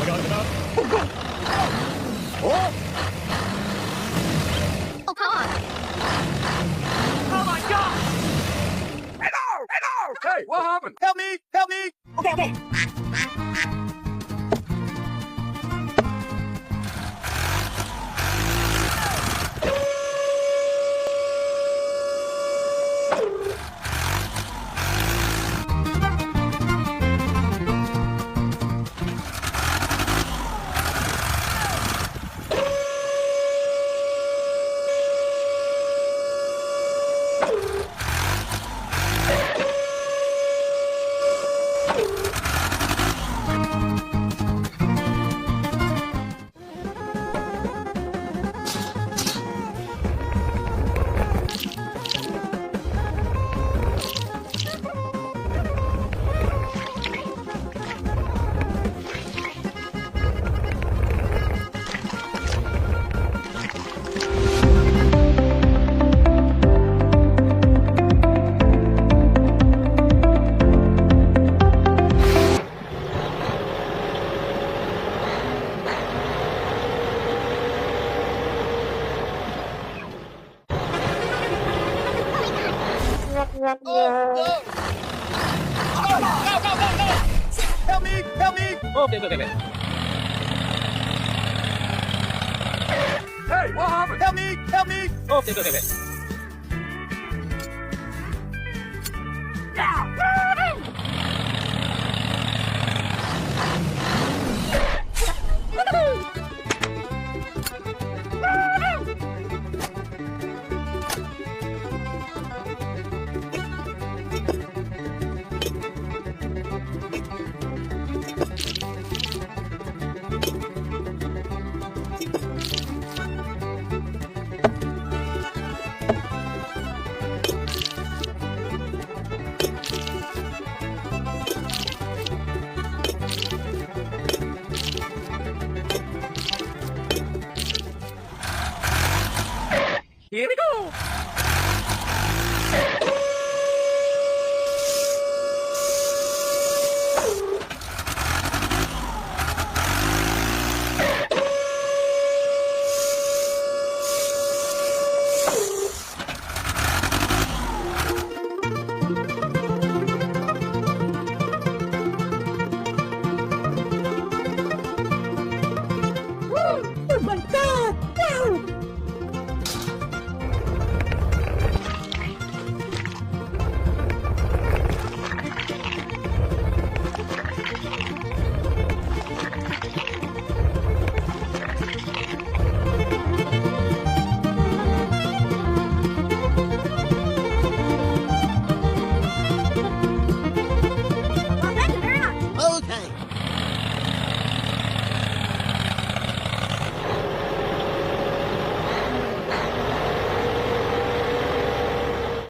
got enough? Oh! Oh, come on. Oh my god! Hello! Hello! Hey, what happened? Help me! Help me! Okay, okay. Oh, no! Oh, no, no, no, no! Help me! Help me! Okay, okay, okay. Hey, what happened? Help me! Help me! Okay, okay, okay. Ah!